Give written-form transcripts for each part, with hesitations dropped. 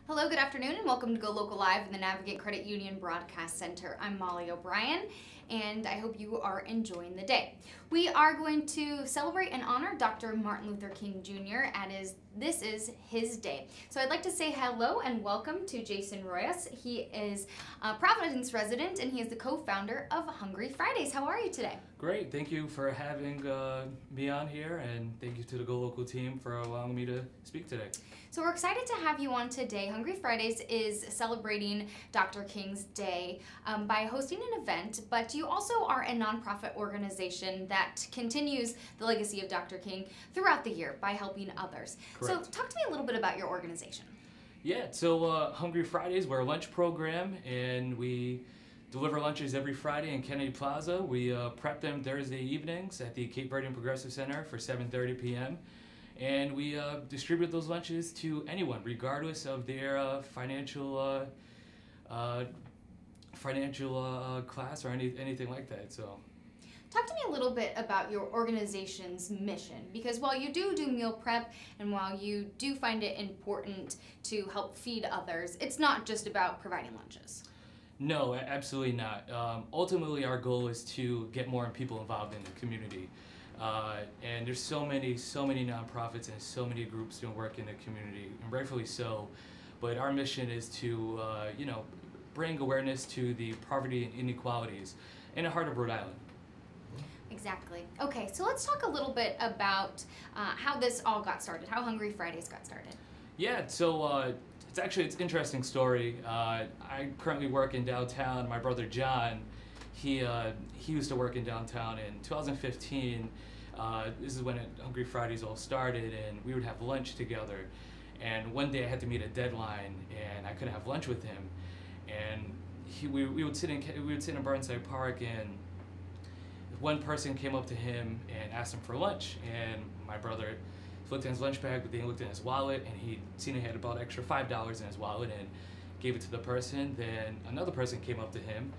Hello, good afternoon, and welcome to Go Local Live in the Navigate Credit Union Broadcast Center. I'm Molly O'Brien, and I hope you are enjoying the day. We are going to celebrate and honor Dr. Martin Luther King Jr. This is his day. So I'd like to say hello and welcome to Jason Royas. He is a Providence resident, and he is the co-founder of Hungry Fridays. How are you today? Great. Thank you for having me on here, and thank you to the Go Local team for allowing me to speak today. So we're excited to have you on today. Hungry Fridays is celebrating Dr. King's Day by hosting an event, but you also are a nonprofit organization that continues the legacy of Dr. King throughout the year by helping others. Correct. So talk to me a little bit about your organization. Yeah, so Hungry Fridays, we're a lunch program, and we deliver lunches every Friday in Kennedy Plaza. We prep them Thursday evenings at the Cape Verdean Progressive Center for 7:30 p.m. And we distribute those lunches to anyone, regardless of their financial class or anything like that. So, talk to me a little bit about your organization's mission, because while you do meal prep and while you do find it important to help feed others, it's not just about providing lunches. No, absolutely not. Ultimately, our goal is to get more people involved in the community. And there's so many nonprofits and so many groups doing work in the community, and rightfully so. But our mission is to, bring awareness to the poverty and inequalities in the heart of Rhode Island. Exactly. Okay, so let's talk a little bit about how this all got started, how Hungry Fridays got started. Yeah, so it's an interesting story. I currently work in downtown. My brother John, he used to work in downtown in 2015. This is when Hungry Fridays all started, and we would have lunch together. And one day I had to meet a deadline, and I couldn't have lunch with him. And we would sit in Burnside Park, and one person came up to him and asked him for lunch. And my brother looked in his lunch bag, but then he looked in his wallet, and he'd seen he had about extra $5 in his wallet, and gave it to the person. Then another person came up to him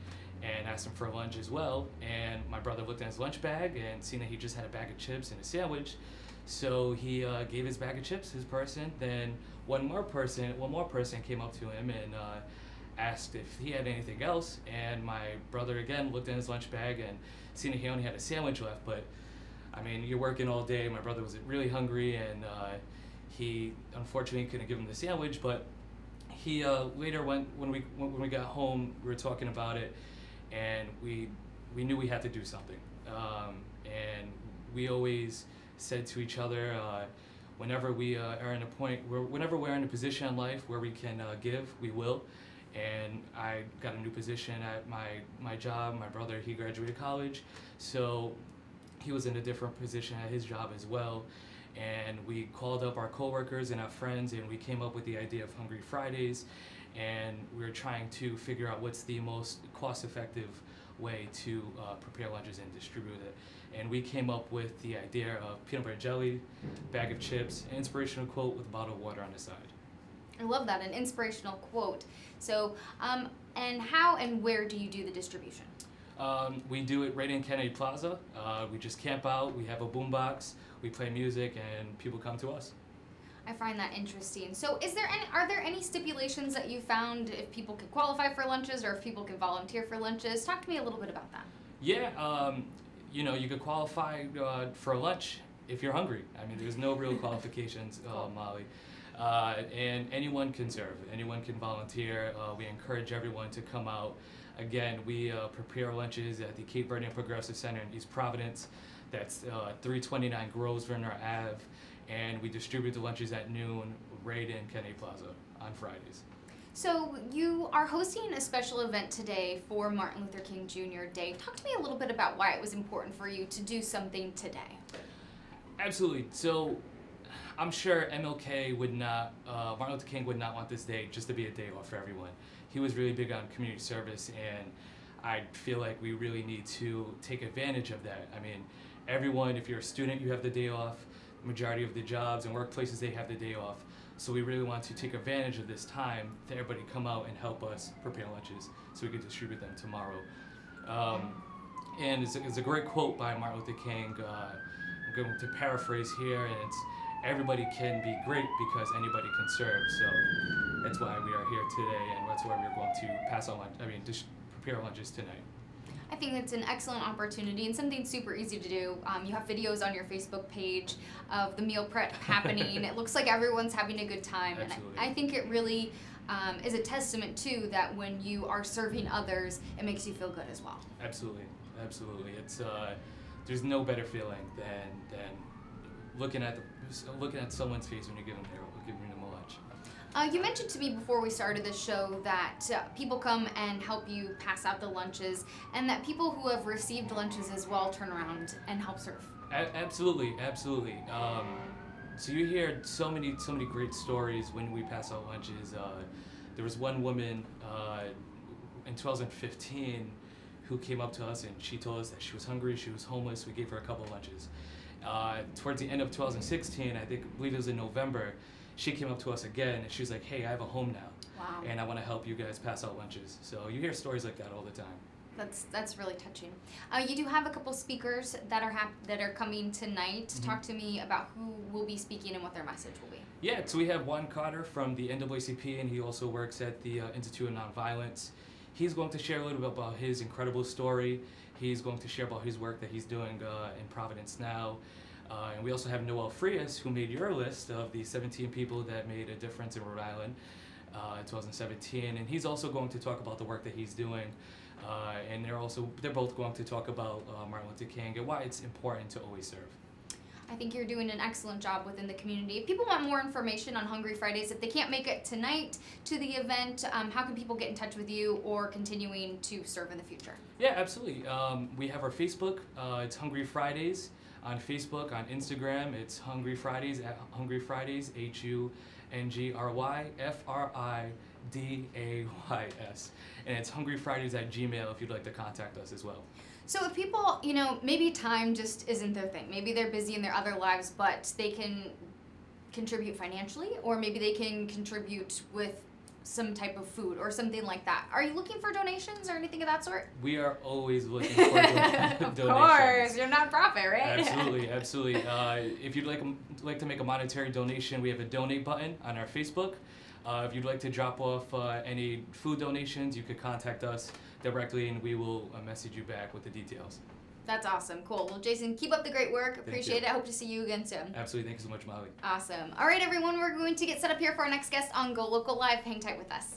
and asked him for lunch as well, and my brother looked in his lunch bag and seen that he just had a bag of chips and a sandwich, so he gave his bag of chips to his person. Then one more person came up to him and asked if he had anything else, and my brother again looked in his lunch bag and seen that he only had a sandwich left. But I mean, you're working all day. My brother was really hungry, and he unfortunately couldn't give him the sandwich. But he later, when we got home, we were talking about it, and we knew we had to do something. And we always said to each other, whenever we are in whenever we're in a position in life where we can give, we will. And I got a new position at my job. My brother, he graduated college, so he was in a different position at his job as well. And we called up our coworkers and our friends, and we came up with the idea of Hungry Fridays. And we were trying to figure out what's the most cost-effective way to prepare lunches and distribute it. And we came up with the idea of peanut butter jelly, bag of chips, an inspirational quote with a bottle of water on the side. I love that, an inspirational quote. So, and how and where do you do the distribution? We do it right in Kennedy Plaza. We just camp out, we have a boombox, we play music, and people come to us. I find that interesting. So are there any stipulations that you found if people can qualify for lunches or if people can volunteer for lunches? Talk to me a little bit about that. Yeah, you could qualify for lunch if you're hungry. I mean, there's no real qualifications, Molly. And anyone can serve, anyone can volunteer. We encourage everyone to come out. Again, we prepare lunches at the Cape Verdean Progressive Center in East Providence. That's 329 Grosvenor Ave. And we distribute the lunches at noon right in Kennedy Plaza on Fridays. So you are hosting a special event today for Martin Luther King Jr. Day. Talk to me a little bit about why it was important for you to do something today. Absolutely. So I'm sure Martin Luther King would not want this day just to be a day off for everyone. He was really big on community service, and I feel like we really need to take advantage of that. I mean, everyone, if you're a student, you have the day off. The majority of the jobs and workplaces, they have the day off. So we really want to take advantage of this time to everybody come out and help us prepare lunches so we can distribute them tomorrow. And it's a great quote by Martin Luther King. I'm going to paraphrase here, and everybody can be great because anybody can serve. So that's why we are here today, and that's why we're going to pass on lunch. Prepare lunches tonight. I think it's an excellent opportunity and something super easy to do. You have videos on your Facebook page of the meal prep happening. It looks like everyone's having a good time. Absolutely. And I think it really is a testament, too, that when you are serving others, it makes you feel good as well. Absolutely. Absolutely. It's there's no better feeling than looking at someone's face when you're giving them a lunch. You mentioned to me before we started this show that people come and help you pass out the lunches, and that people who have received lunches as well turn around and help serve. Absolutely, absolutely. So you hear so many great stories when we pass out lunches. There was one woman in 2015 who came up to us and she told us that she was hungry, she was homeless. We gave her a couple of lunches. Towards the end of 2016, I believe it was in November, she came up to us again and she was like, "Hey, I have a home now, Wow. and I want to help you guys pass out lunches." So you hear stories like that all the time. That's really touching. You do have a couple speakers that are coming tonight. Mm-hmm. Talk to me about who will be speaking and what their message will be. Yeah, so we have Juan Carter from the NAACP, and he also works at the Institute of Nonviolence. He's going to share a little bit about his incredible story. He's going to share about his work that he's doing in Providence now. And we also have Noel Frias, who made your list of the 17 people that made a difference in Rhode Island in 2017. And he's also going to talk about the work that he's doing. And they're both going to talk about Martin Luther King and why it's important to always serve. I think you're doing an excellent job within the community. If people want more information on Hungry Fridays, if they can't make it tonight to the event, how can people get in touch with you or continuing to serve in the future? Yeah, absolutely. We have our Facebook. It's Hungry Fridays on Facebook. On Instagram, it's Hungry Fridays at Hungry Fridays, HUNGRYFRIDAYS. And it's Hungry Fridays at Gmail if you'd like to contact us as well. So if people, maybe time just isn't their thing. Maybe they're busy in their other lives, but they can contribute financially, or maybe they can contribute with some type of food or something like that. Are you looking for donations or anything of that sort? We are always looking for donations. Of course, you're not profit, right? Absolutely, absolutely. If you'd like to make a monetary donation, we have a donate button on our Facebook. If you'd like to drop off any food donations, you could contact us directly and we will message you back with the details. That's awesome. Cool. Well, Jason, keep up the great work. Appreciate it. I hope to see you again soon. Absolutely. Thank you so much, Molly. Awesome. All right, everyone. We're going to get set up here for our next guest on Go Local Live. Hang tight with us.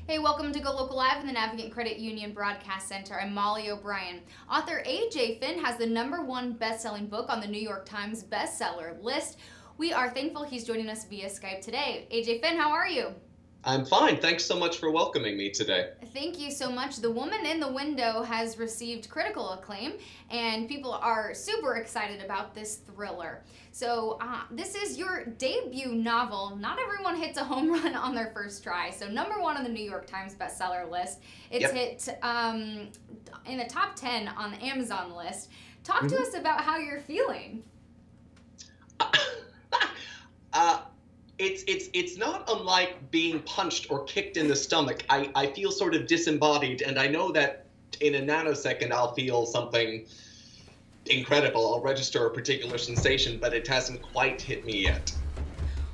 Hey, welcome to Go Local Live in the Navigant Credit Union Broadcast Center. I'm Molly O'Brien. Author A.J. Finn has the #1 best-selling book on the New York Times bestseller list. We are thankful he's joining us via Skype today. A.J. Finn, how are you? I'm fine. Thanks so much for welcoming me today. Thank you so much. The Woman in the Window has received critical acclaim, and people are super excited about this thriller. So this is your debut novel. Not everyone hits a home run on their first try. So #1 on the New York Times bestseller list. It's hit in the top 10 on the Amazon list. Talk to us about how you're feeling. It's not unlike being punched or kicked in the stomach. I feel sort of disembodied, and I know that in a nanosecond I'll feel something incredible. I'll register a particular sensation, but it hasn't quite hit me yet.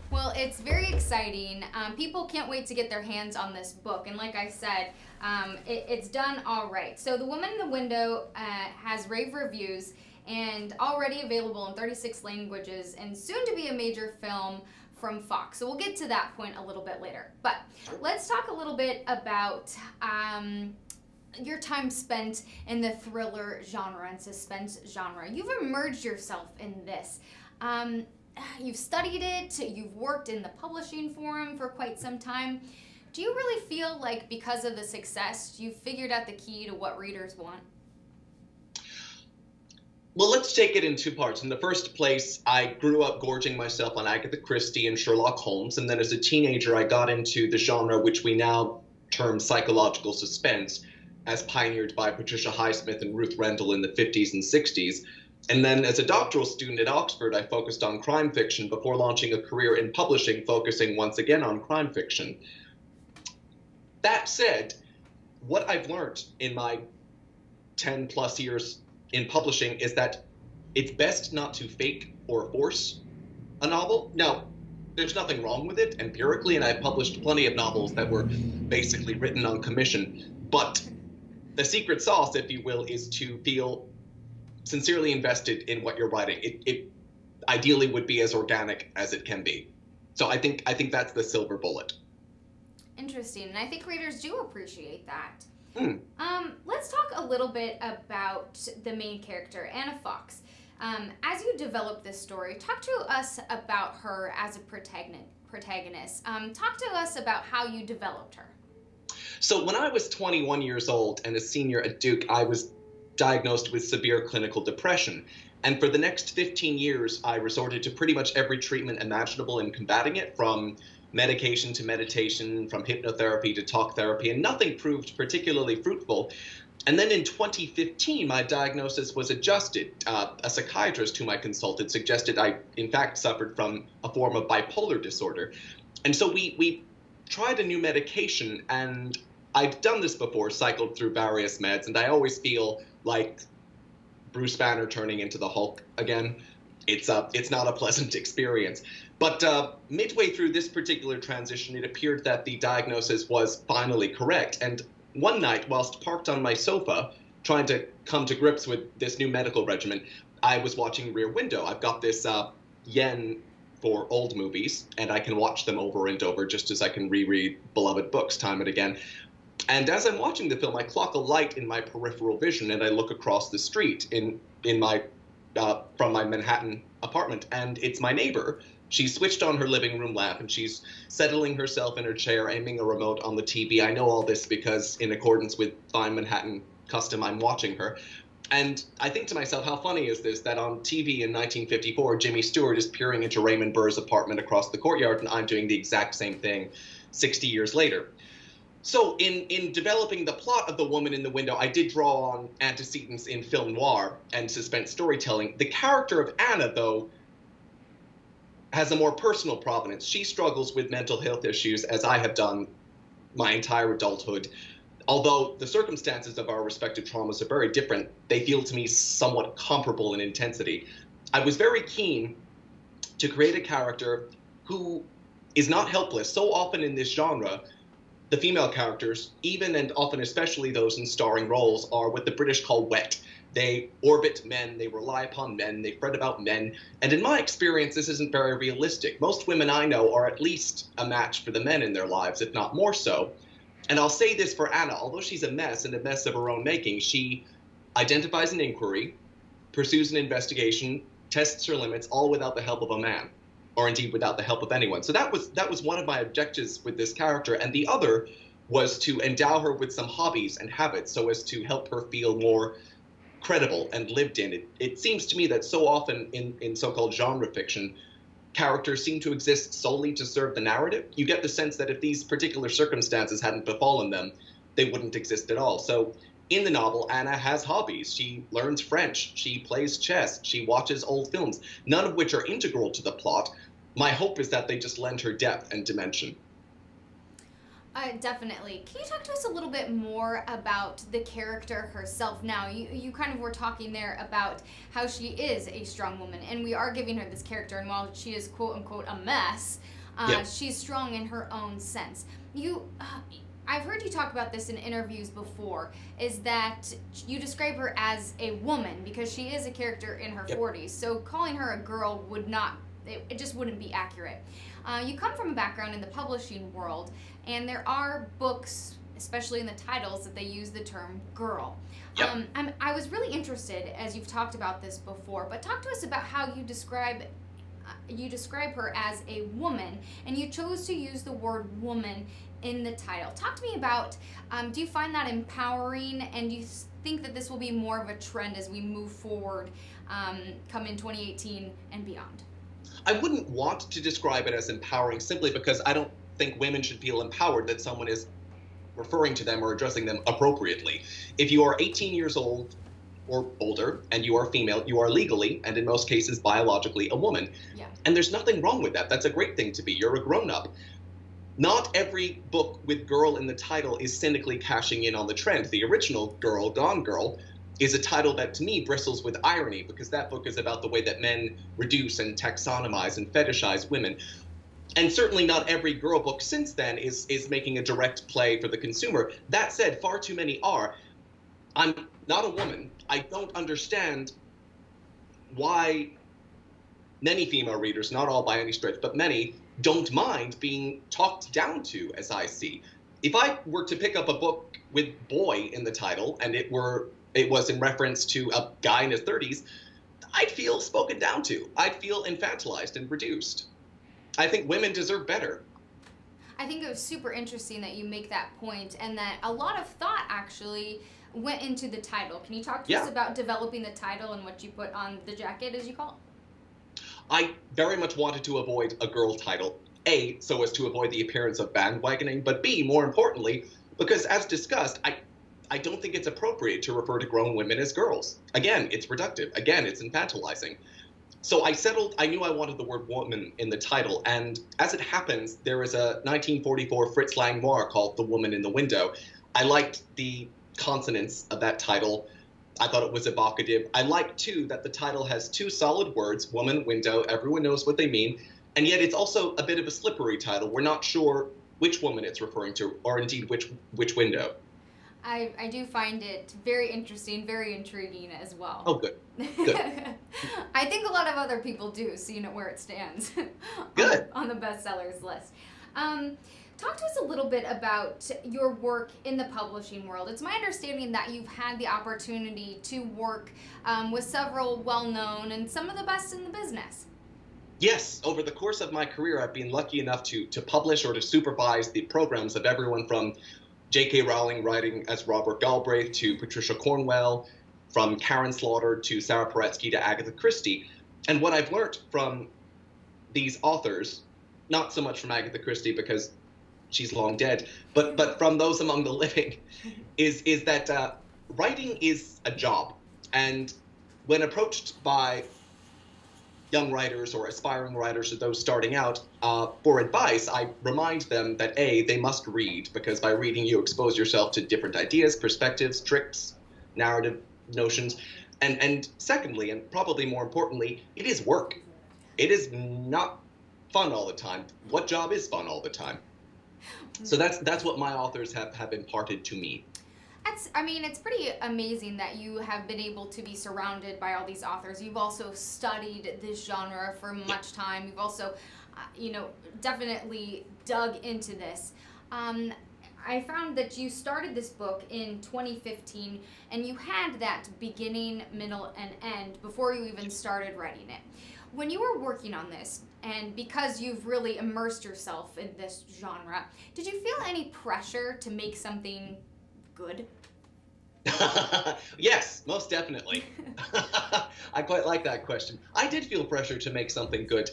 Well, it's very exciting. People can't wait to get their hands on this book, and like I said, it's done all right. So The Woman in the Window has rave reviews and already available in 36 languages and soon to be a major film from Fox. So we'll get to that point a little bit later. But let's talk a little bit about your time spent in the thriller genre and suspense genre. You've immersed yourself in this. You've studied it, you've worked in the publishing forum for quite some time. Do you really feel like because of the success, you've figured out the key to what readers want? Well, let's take it in two parts. In the first place, I grew up gorging myself on Agatha Christie and Sherlock Holmes, and then as a teenager, I got into the genre which we now term psychological suspense, as pioneered by Patricia Highsmith and Ruth Rendell in the 50s and 60s. And then as a doctoral student at Oxford, I focused on crime fiction before launching a career in publishing, focusing once again on crime fiction. That said, what I've learned in my 10+ years in publishing is that it's best not to fake or force a novel. Now, there's nothing wrong with it empirically, and I've published plenty of novels that were basically written on commission. But the secret sauce, if you will, is to feel sincerely invested in what you're writing. It ideally would be as organic as it can be. So I think that's the silver bullet. Interesting, and I think readers do appreciate that. Let's talk a little bit about the main character, Anna Fox. As you develop this story, talk to us about her as a protagonist. Talk to us about how you developed her. So when I was 21 years old and a senior at Duke, I was diagnosed with severe clinical depression. And for the next 15 years, I resorted to pretty much every treatment imaginable in combating it, from medication to meditation, from hypnotherapy to talk therapy, and nothing proved particularly fruitful. And then in 2015, my diagnosis was adjusted. A psychiatrist whom I consulted suggested I, in fact, suffered from a form of bipolar disorder. And so we tried a new medication, and I've done this before, cycled through various meds, and I always feel like Bruce Banner turning into the Hulk again. It's not a pleasant experience. But midway through this particular transition, it appeared that the diagnosis was finally correct. And one night, whilst parked on my sofa, trying to come to grips with this new medical regimen, I was watching Rear Window. I've got this yen for old movies, and I can watch them over and over, just as I can reread beloved books time and again. And as I'm watching the film, I clock a light in my peripheral vision, and I look across the street from my Manhattan apartment, and it's my neighbor. She's switched on her living room lamp, and she's settling herself in her chair, aiming a remote on the TV. I know all this because, in accordance with fine Manhattan custom, I'm watching her. And I think to myself, how funny is this, that on TV in 1954, Jimmy Stewart is peering into Raymond Burr's apartment across the courtyard, and I'm doing the exact same thing 60 years later. So in developing the plot of The Woman in the Window, I did draw on antecedents in film noir and suspense storytelling. The character of Anna, though, has a more personal provenance. She struggles with mental health issues, as I have done my entire adulthood. Although the circumstances of our respective traumas are very different, they feel to me somewhat comparable in intensity. I was very keen to create a character who is not helpless. So often in this genre, the female characters, even and often especially those in starring roles, are what the British call wet. They orbit men, they rely upon men, they fret about men, and in my experience, this isn't very realistic. Most women I know are at least a match for the men in their lives, if not more so. And I'll say this for Anna, although she's a mess and a mess of her own making, she identifies an inquiry, pursues an investigation, tests her limits, all without the help of a man, or indeed without the help of anyone. So that was one of my objectives with this character, and the other was to endow her with some hobbies and habits so as to help her feel more credible and lived in. It seems to me that so often in so-called genre fiction, characters seem to exist solely to serve the narrative. You get the sense that if these particular circumstances hadn't befallen them, they wouldn't exist at all. So in the novel, Anna has hobbies. She learns French, she plays chess, she watches old films, none of which are integral to the plot. My hope is that they just lend her depth and dimension. Definitely. Can you talk to us a little bit more about the character herself now? You kind of were talking there about how she is a strong woman, and we are giving her this character, and while she is quote-unquote a mess, she's strong in her own sense. I've heard you talk about this in interviews before, is that you describe her as a woman because she is a character in her 40s, so calling her a girl would not, it just wouldn't be accurate. You come from a background in the publishing world, and there are books, especially in the titles, that they use the term girl. I was really interested, as you've talked about this before, but talk to us about how you describe her as a woman, and you chose to use the word woman in the title. Talk to me about, do you find that empowering, and do you think that this will be more of a trend as we move forward, come in 2018 and beyond? I wouldn't want to describe it as empowering simply because I don't think women should feel empowered that someone is referring to them or addressing them appropriately. If you are 18 years old or older and you are female, you are legally, and in most cases biologically, a woman. And there's nothing wrong with that. That's a great thing to be. You're a grown-up. Not every book with girl in the title is cynically cashing in on the trend. The original Girl, Gone Girl, is a title that to me bristles with irony because that book is about the way that men reduce and taxonomize and fetishize women. And certainly not every girl book since then is making a direct play for the consumer. That said, far too many are. I'm not a woman. I don't understand why many female readers, not all by any stretch, but many, don't mind being talked down to, as I see. If I were to pick up a book with boy in the title and it was in reference to a guy in his 30s, I'd feel spoken down to. I'd feel infantilized and reduced. I think women deserve better. I think it was super interesting that you make that point, and that a lot of thought actually went into the title. Can you talk to us about developing the title and what you put on the jacket, as you call it? I very much wanted to avoid a girl title. A, so as to avoid the appearance of bandwagoning, but B, more importantly, because as discussed, I don't think it's appropriate to refer to grown women as girls. Again, it's reductive. Again, it's infantilizing. So I knew I wanted the word woman in the title, and as it happens, there is a 1944 Fritz Lang noir called The Woman in the Window. I liked the consonants of that title. I thought it was evocative. I like, too, that the title has two solid words, woman, window, everyone knows what they mean, and yet it's also a bit of a slippery title. We're not sure which woman it's referring to, or indeed which window. I do find it very interesting, very intriguing as well. Oh, good. Good. I think a lot of other people do, so you know where it stands. Good. on the bestsellers list. Talk to us a little bit about your work in the publishing world. It's my understanding that you've had the opportunity to work with several well-known and some of the best in the business. Yes, over the course of my career, I've been lucky enough to publish or to supervise the programs of everyone from J.K. Rowling writing as Robert Galbraith to Patricia Cornwell, from Karen Slaughter to Sarah Paretsky to Agatha Christie. And what I've learned from these authors, not so much from Agatha Christie because she's long dead, but from those among the living, is that writing is a job. And when approached by young writers or aspiring writers or those starting out for advice, I remind them that A, they must read, because by reading you expose yourself to different ideas, perspectives, tricks, narrative notions. And secondly, and probably more importantly, it is work. It is not fun all the time. What job is fun all the time? So that's what my authors have imparted to me. It's pretty amazing that you have been able to be surrounded by all these authors. You've also studied this genre for much time. You've also, definitely dug into this. I found that you started this book in 2015, and you had that beginning, middle, and end before you even started writing it. When you were working on this, and because you've really immersed yourself in this genre, did you feel any pressure to make something good? Yes, most definitely. I quite like that question. I did feel pressure to make something good,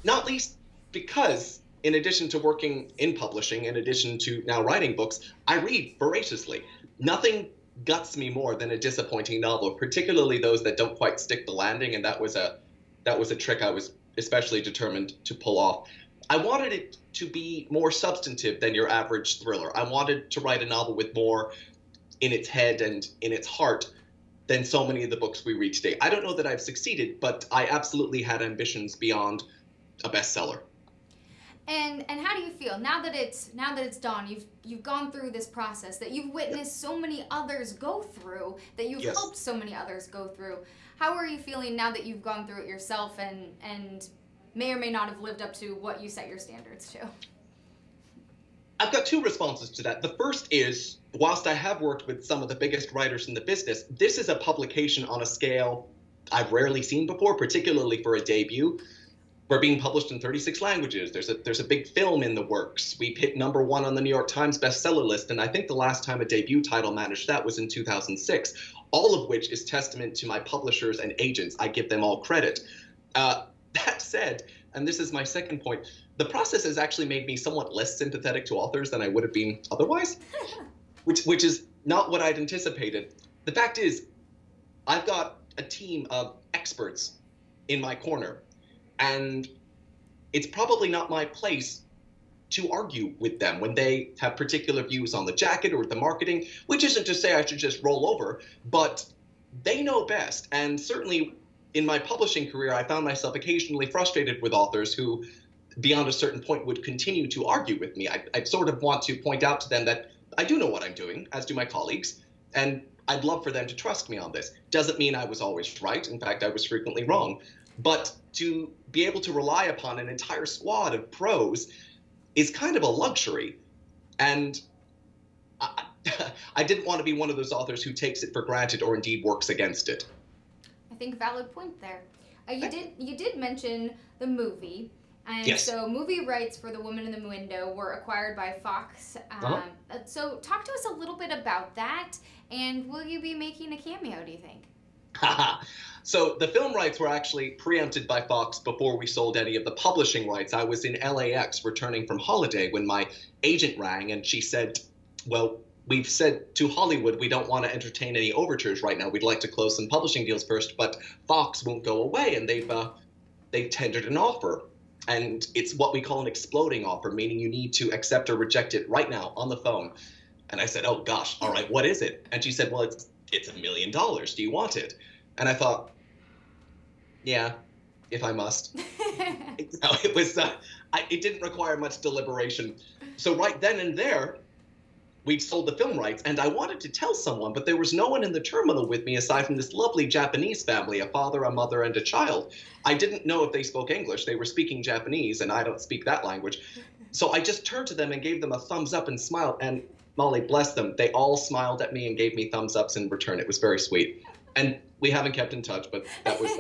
not least because in addition to working in publishing, in addition to now writing books, I read voraciously. Nothing guts me more than a disappointing novel, particularly those that don't quite stick the landing, and that was a trick I was especially determined to pull off. I wanted it to be more substantive than your average thriller. I wanted to write a novel with more in its head and in its heart than so many of the books we read today. I don't know that I've succeeded, but I absolutely had ambitions beyond a bestseller. And how do you feel now that it's done? You've gone through this process that you've witnessed so many others go through, that you've Yes. helped so many others go through. How are you feeling now that you've gone through it yourself and may or may not have lived up to what you set your standards to? I've got two responses to that. The first is, whilst I have worked with some of the biggest writers in the business, this is a publication on a scale I've rarely seen before, particularly for a debut. We're being published in 36 languages. There's a big film in the works. We've hit #1 on the New York Times bestseller list, and I think the last time a debut title managed that was in 2006, all of which is testament to my publishers and agents. I give them all credit. That said, and this is my second point, the process has actually made me somewhat less sympathetic to authors than I would have been otherwise, which is not what I'd anticipated. The fact is, I've got a team of experts in my corner, and it's probably not my place to argue with them when they have particular views on the jacket or the marketing, which isn't to say I should just roll over, but they know best. And certainly in my publishing career, I found myself occasionally frustrated with authors who, beyond a certain point, would continue to argue with me. I'd sort of want to point out to them that I do know what I'm doing, as do my colleagues, and I'd love for them to trust me on this. Doesn't mean I was always right. In fact, I was frequently wrong. But to be able to rely upon an entire squad of pros is kind of a luxury. And I didn't want to be one of those authors who takes it for granted or indeed works against it. I think valid point there. You did mention the movie. And yes. So movie rights for The Woman in the Window were acquired by Fox. So talk to us a little bit about that, and will you be making a cameo, do you think? So the film rights were actually preempted by Fox before we sold any of the publishing rights. I was in LAX returning from holiday when my agent rang, and she said, well, we've said to Hollywood we don't want to entertain any overtures right now. We'd like to close some publishing deals first, but Fox won't go away, and they've tendered an offer. And it's what we call an exploding offer, meaning you need to accept or reject it right now on the phone. And I said, oh gosh, all right, what is it? And she said, well, it's $1 million. Do you want it? And I thought, yeah, if I must. It didn't require much deliberation. So right then and there, we'd sold the film rights, and I wanted to tell someone, but there was no one in the terminal with me aside from this lovely Japanese family, a father, a mother, and a child. I didn't know if they spoke English. They were speaking Japanese, and I don't speak that language. So I just turned to them and gave them a thumbs up and smiled, and Molly, bless them, they all smiled at me and gave me thumbs ups in return. It was very sweet. And we haven't kept in touch, but that was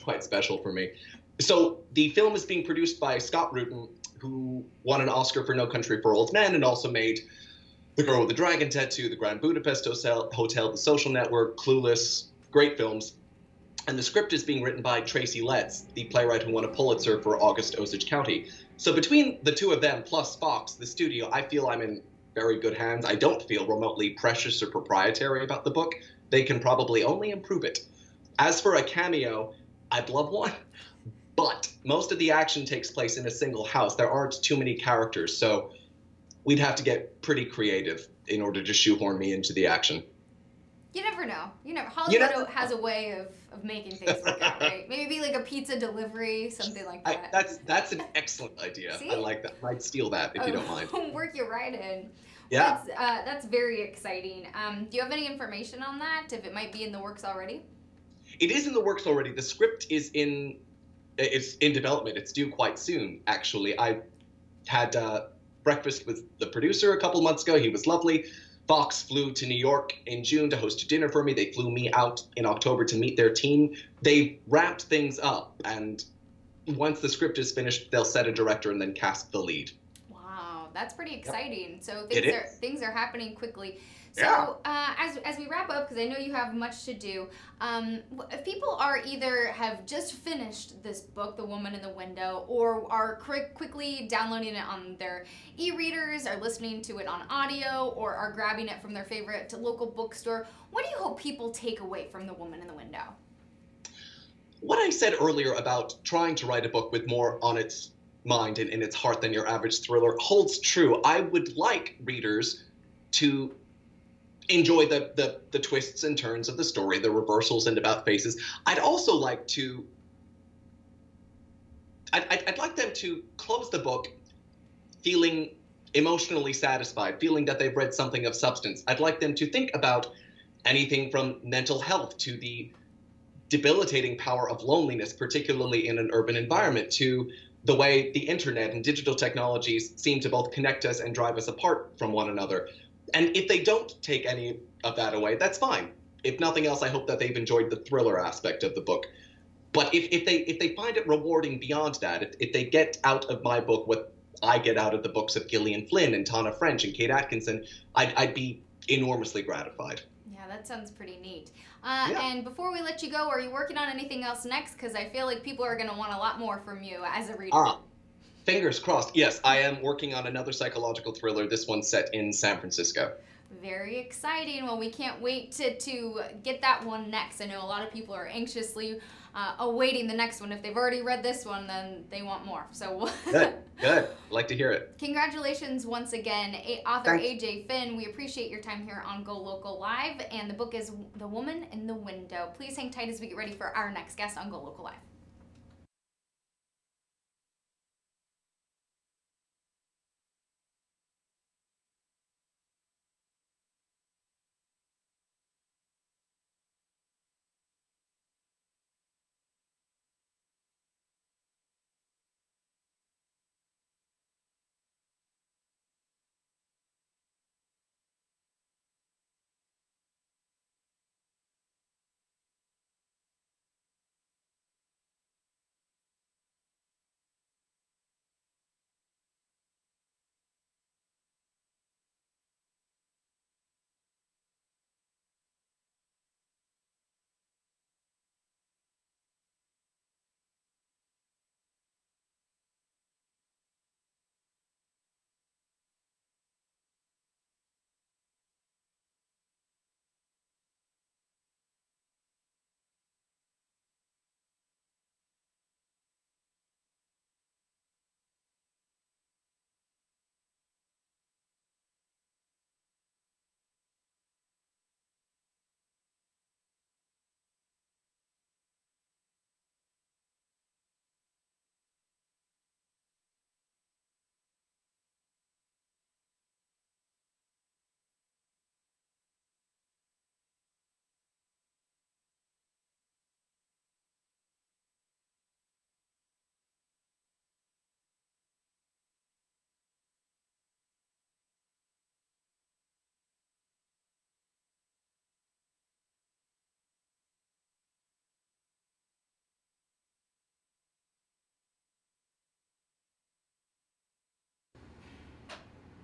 quite special for me. So the film is being produced by Scott Rudin, who won an Oscar for No Country for Old Men and also made The Girl with the Dragon Tattoo, The Grand Budapest Hotel, The Social Network, Clueless, great films. And the script is being written by Tracy Letts, the playwright who won a Pulitzer for August Osage County. So between the two of them, plus Fox, the studio, I feel I'm in very good hands. I don't feel remotely precious or proprietary about the book. They can probably only improve it. As for a cameo, I'd love one, but most of the action takes place in a single house. There aren't too many characters, so we'd have to get pretty creative in order to shoehorn me into the action. You never know. Hollywood has a way of making things like that, right? Maybe like a pizza delivery, something like that. That's an excellent idea. See? I like that. I'd steal that if you don't mind. Work you right in. Yeah. That's very exciting. Do you have any information on that, if it might be in the works already? It is in the works already. The script is it's in development. It's due quite soon, actually. I had breakfast with the producer a couple months ago. He was lovely. Fox flew to New York in June to host a dinner for me. They flew me out in October to meet their team. They wrapped things up, and once the script is finished, they'll set a director and then cast the lead. Wow, that's pretty exciting. Yep. So things are happening quickly. So as we wrap up, because I know you have much to do, if people are either have just finished this book, The Woman in the Window, or are quickly downloading it on their e-readers, or listening to it on audio, or are grabbing it from their favorite local bookstore, what do you hope people take away from The Woman in the Window? What I said earlier about trying to write a book with more on its mind and in its heart than your average thriller holds true. I would like readers to enjoy the twists and turns of the story, the reversals and about faces. I'd also like to, I'd like them to close the book feeling emotionally satisfied, feeling that they've read something of substance. I'd like them to think about anything from mental health to the debilitating power of loneliness, particularly in an urban environment, to the way the internet and digital technologies seem to both connect us and drive us apart from one another. And if they don't take any of that away, that's fine. If nothing else, I hope that they've enjoyed the thriller aspect of the book. But if they find it rewarding beyond that, if they get out of my book what I get out of the books of Gillian Flynn and Tana French and Kate Atkinson, I'd be enormously gratified. Yeah, that sounds pretty neat. And before we let you go, are you working on anything else next? Because I feel like people are going to want a lot more from you as a reader. Fingers crossed. Yes, I am working on another psychological thriller, this one set in San Francisco. Very exciting. Well, we can't wait to get that one next. I know a lot of people are anxiously awaiting the next one. If they've already read this one, then they want more. So Good. I'd like to hear it. Congratulations once again, author AJ Finn. We appreciate your time here on Go Local Live, and the book is The Woman in the Window. Please hang tight as we get ready for our next guest on Go Local Live.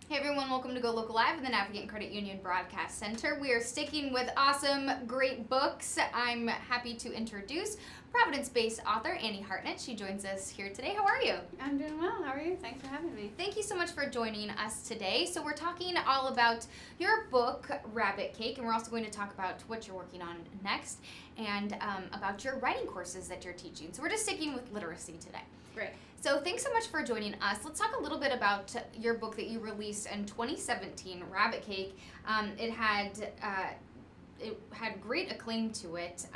Hey everyone, welcome to Go Local Live in the Navigate Credit Union Broadcast Center. We are sticking with awesome, great books. I'm happy to introduce Providence-based author Annie Hartnett. She joins us here today. How are you? I'm doing well. How are you? Thanks for having me. Thank you so much for joining us today. So we're talking all about your book, Rabbit Cake, and we're also going to talk about what you're working on next and about your writing courses that you're teaching. So we're just sticking with literacy today. Great. So thanks so much for joining us. Let's talk a little bit about your book that you released in 2017, Rabbit Cake. It had great acclaim to it.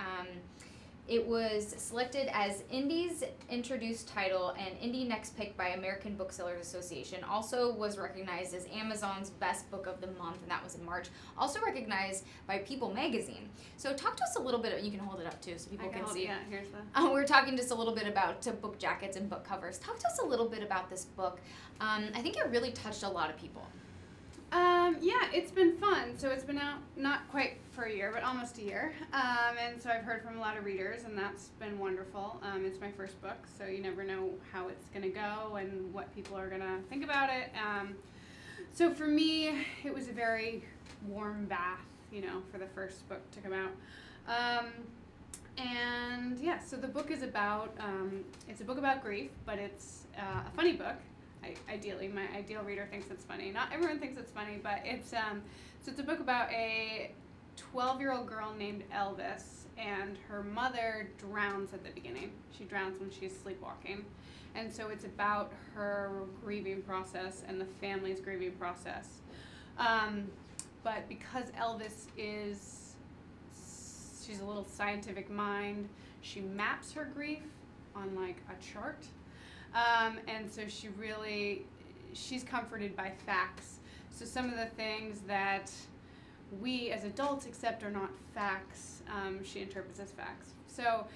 It was selected as Indie's Introduced Title and Indie Next Pick by American Booksellers Association. Also was recognized as Amazon's Best Book of the Month, and that was in March. Also recognized by People Magazine. So talk to us a little bit, you can hold it up too so people can see. Yeah, here's the... We're talking just a little bit about book jackets and book covers. Talk to us a little bit about this book. I think it really touched a lot of people. Yeah, it's been fun. So it's been out not quite for a year, but almost a year. And so I've heard from a lot of readers, and that's been wonderful. It's my first book, so you never know how it's going to go and what people are going to think about it. So for me, it was a very warm bath, for the first book to come out. And yeah, so the book is about, it's a book about grief, but it's a funny book. Ideally, my ideal reader thinks it's funny. Not everyone thinks it's funny, but it's so it's a book about a 12-year-old girl named Elvis, and her mother drowns at the beginning. She drowns when she's sleepwalking, and so it's about her grieving process and the family's grieving process. But because Elvis she's a little scientific mind, she maps her grief on like a chart. And so she's comforted by facts. So some of the things that we as adults accept are not facts, she interprets as facts. So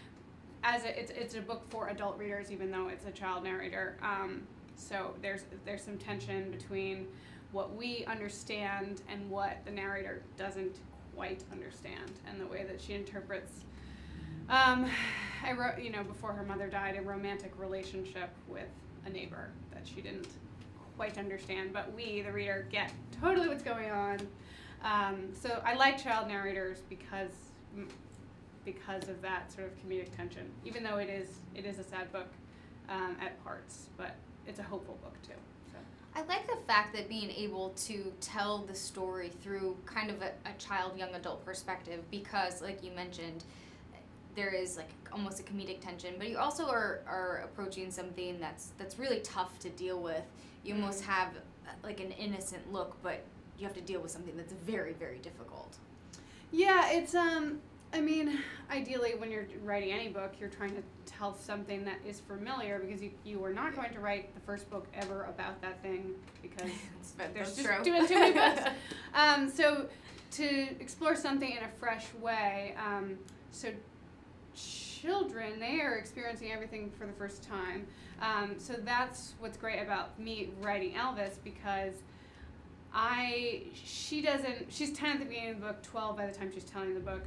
it's a book for adult readers, even though it's a child narrator. So there's some tension between what we understand and what the narrator doesn't quite understand, and the way that she interprets. I wrote, before her mother died, a romantic relationship with a neighbor that she didn't quite understand, but we, the reader, get totally what's going on. So I like child narrators because of that sort of comedic tension, even though it is a sad book at parts, but it's a hopeful book too. So. I like the fact that being able to tell the story through kind of a child, young adult perspective, because like you mentioned, there is like almost a comedic tension, but you also are approaching something that's really tough to deal with. You almost have like an innocent look, but you have to deal with something that's very, very difficult. Yeah, it's I mean, ideally when you're writing any book, you're trying to tell something that is familiar, because you are not going to write the first book ever about that thing, because there's just too many books. So to explore something in a fresh way, so children, they are experiencing everything for the first time. So that's what's great about me writing Elvis, because she's 10 at the beginning of the book, 12 by the time she's telling the book.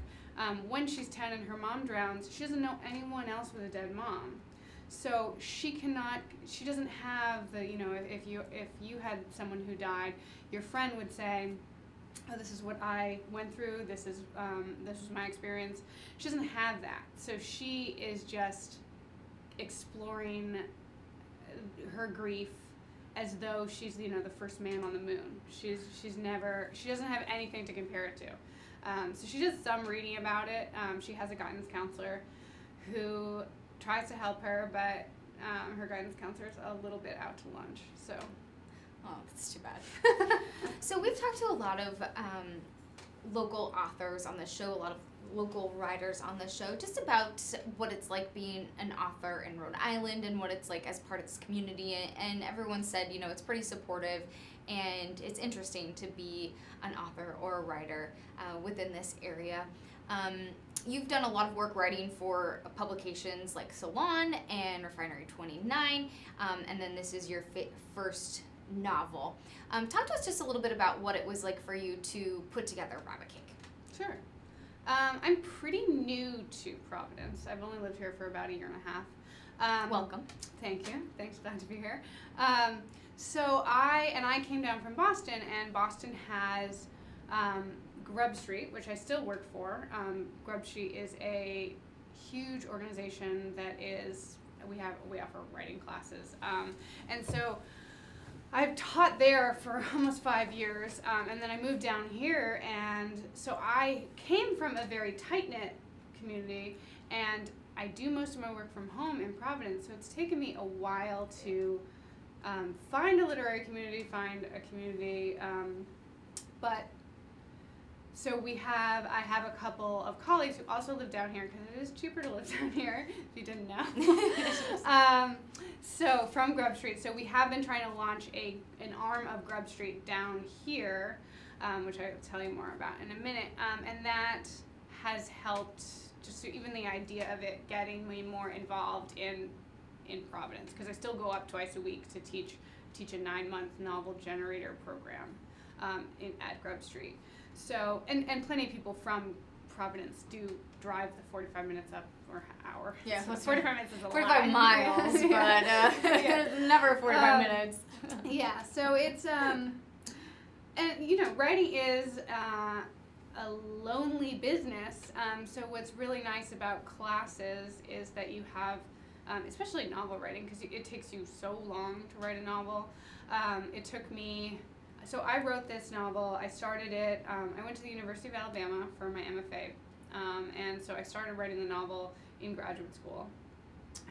When she's 10 and her mom drowns, she doesn't know anyone else with a dead mom. So she doesn't have the, if you had someone who died, your friend would say, oh, this is what I went through, this was my experience. She doesn't have that. So she is just exploring her grief as though she's, the first man on the moon. She doesn't have anything to compare it to. So she does some reading about it. She has a guidance counselor who tries to help her, but her guidance counselor is a little bit out to lunch, so. Oh, that's too bad. So we've talked to a lot of local authors on the show, a lot of local writers on the show, just about what it's like being an author in Rhode Island and what it's like as part of this community. And everyone said, it's pretty supportive, and it's interesting to be an author or a writer within this area. You've done a lot of work writing for publications like Salon and Refinery 29, and then this is your first novel. Talk to us just a little bit about what it was like for you to put together Rabbit Cake. Sure. I'm pretty new to Providence. I've only lived here for about a year and a half. Welcome. Thank you. Thanks, glad to be here. So I came down from Boston, and Boston has Grub Street, which I still work for. Grub Street is a huge organization that we offer writing classes, and so I've taught there for almost 5 years, and then I moved down here, and so I came from a very tight-knit community, and I do most of my work from home in Providence, so it's taken me a while to find a literary community, find a community, but So I have a couple of colleagues who also live down here, because it is cheaper to live down here, if you didn't know. So from Grub Street, so we have been trying to launch an arm of Grub Street down here, which I will tell you more about in a minute, and that has helped, just even the idea of it getting me more involved in Providence, because I still go up twice a week to teach a 9-month novel generator program at Grub Street. So, and plenty of people from Providence do drive the 45 minutes up or hour. Yeah, so 45 minutes is a 45 lot. miles, but yeah. never 45 minutes. Yeah, so it's and writing is a lonely business. So what's really nice about classes is that you have, especially novel writing, because it takes you so long to write a novel. It took me. So I wrote this novel. I started it. I went to the University of Alabama for my MFA, and so I started writing the novel in graduate school,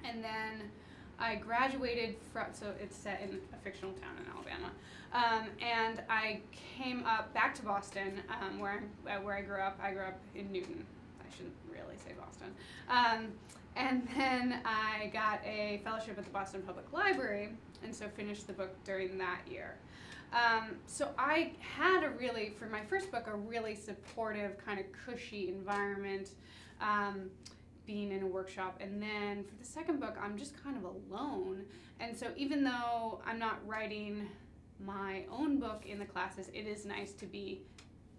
and then I graduated from. So it's set in a fictional town in Alabama, and I came up back to Boston, where I grew up. I grew up in Newton. I shouldn't really say Boston. And then I got a fellowship at the Boston Public Library, and so finished the book during that year. So I had for my first book, a really supportive, kind of cushy environment, being in a workshop. And then for the second book, I'm just kind of alone. And so even though I'm not writing my own book in the classes, it is nice to be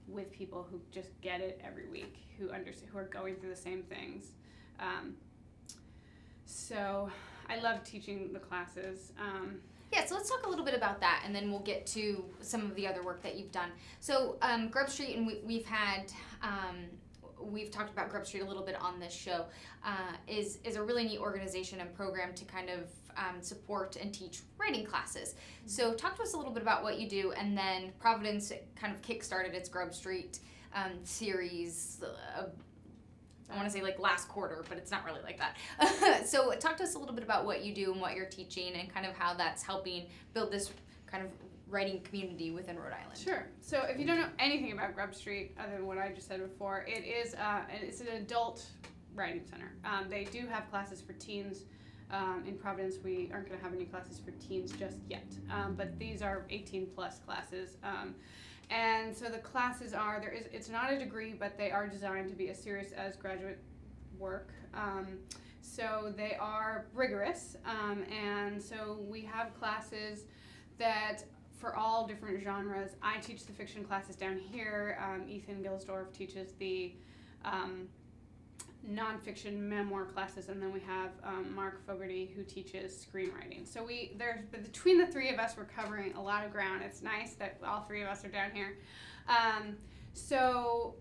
with people who just get it every week, who understand, who are going through the same things. So I love teaching the classes. Yeah, so let's talk a little bit about that, and then we'll get to some of the other work that you've done. So Grub Street, and we've talked about Grub Street a little bit on this show, is a really neat organization and program to kind of support and teach writing classes. So talk to us a little bit about what you do, and then Providence kind of kickstarted its Grub Street series. I want to say like last quarter, but it's not really like that. So talk to us a little bit about what you do and what you're teaching, and kind of how that's helping build this kind of writing community within Rhode Island. Sure. So if you don't know anything about Grub Street, other than what I just said before, it's an adult writing center. They do have classes for teens. In Providence, we aren't going to have any classes for teens just yet, but these are 18 plus classes. And so the classes it's not a degree, but they are designed to be as serious as graduate work. So they are rigorous, and so we have classes that for all different genres. I teach the fiction classes down here. Ethan Gilsdorf teaches the nonfiction memoir classes, and then we have Mark Fogarty, who teaches screenwriting. So between the three of us, we're covering a lot of ground. It's nice that all three of us are down here. So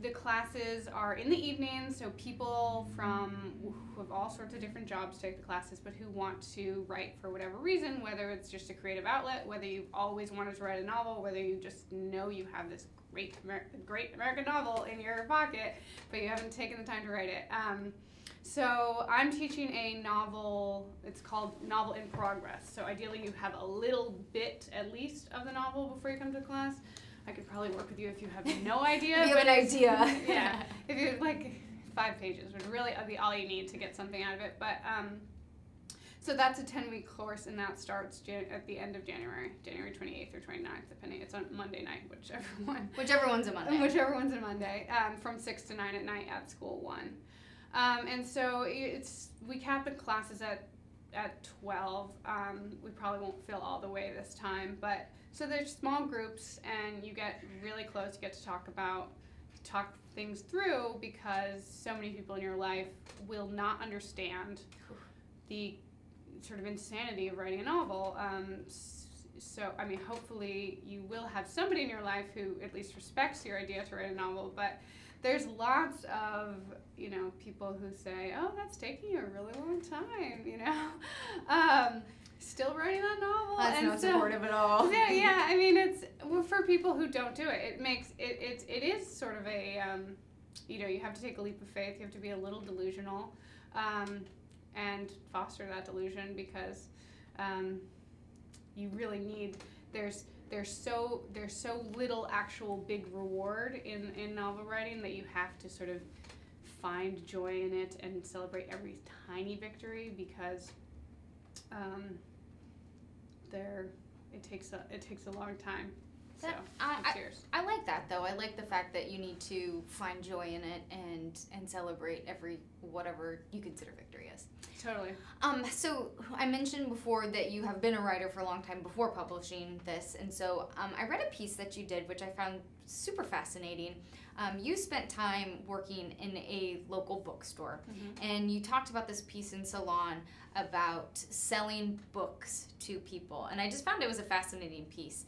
the classes are in the evenings, so people who have all sorts of different jobs take the classes, but who want to write for whatever reason, whether it's just a creative outlet, whether you've always wanted to write a novel, whether you just know you have this great American novel in your pocket, but you haven't taken the time to write it. So I'm teaching a novel. It's called Novel in Progress. So ideally you have a little bit, at least, of the novel before you come to class. I could probably work with you if you have no idea. If you have an idea. Yeah. If you like 5 pages would really be all you need to get something out of it. But so that's a 10-week course, and that starts at the end of January 28th or 29th, depending. It's on Monday night, Whichever one's a Monday. Whichever one's a Monday, from 6 to 9 at night at School 1. And so we cap the classes at 12. We probably won't fill all the way this time, but so there's small groups, and you get really close. You get to talk things through, because so many people in your life will not understand the sort of insanity of writing a novel. So, I mean, hopefully you will have somebody in your life who at least respects your idea to write a novel, but there's lots of, people who say, oh, that's taking you a really long time, still writing that novel. That's not supportive at all. Yeah, I mean, it's for people who don't do it. It is sort of a, you have to take a leap of faith. You have to be a little delusional, and foster that delusion, because you really need. there's so little actual big reward in novel writing that you have to sort of find joy in it and celebrate every tiny victory, because it takes a long time. So I like that, though. I like the fact that you need to find joy in it and celebrate every whatever you consider victory is. Totally. So I mentioned before that you have been a writer for a long time before publishing this, and so I read a piece that you did, which I found super fascinating. You spent time working in a local bookstore, and you talked about this piece in Salon about selling books to people, and I just found it was a fascinating piece.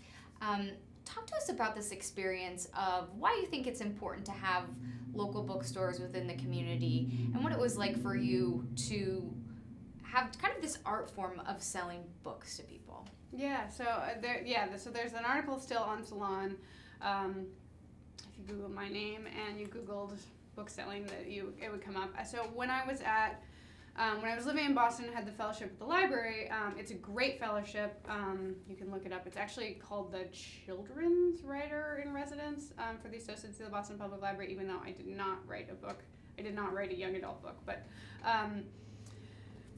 Talk to us about this experience of why you think it's important to have local bookstores within the community, and what it was like for you to have kind of this art form of selling books to people. Yeah, so so there's an article still on Salon. If you Google my name and you Googled book selling, it would come up. So when I was living in Boston and had the fellowship at the library, it's a great fellowship. You can look it up. It's actually called the Children's Writer in Residence for the Associates of the Boston Public Library, even though I did not write a book. I did not write a young adult book, but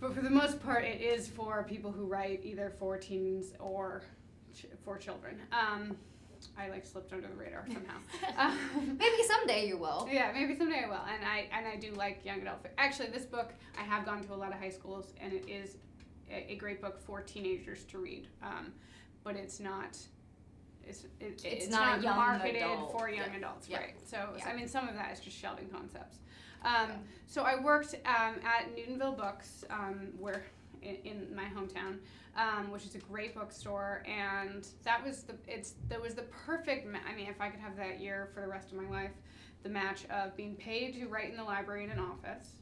for the most part, it is for people who write either for teens or for children. I slipped under the radar somehow. Maybe someday you will. Yeah, maybe someday I will. And I do like young adult. Actually, this book, I have gone to a lot of high schools, and it is a great book for teenagers to read. But it's not. It's not young marketed adult. for young adults, right? So I mean, some of that is just shelving concepts. So I worked at Newtonville Books, where in my hometown, which is a great bookstore, and that was the perfect. I mean, if I could have that year for the rest of my life, the match of being paid to write in the library in an office,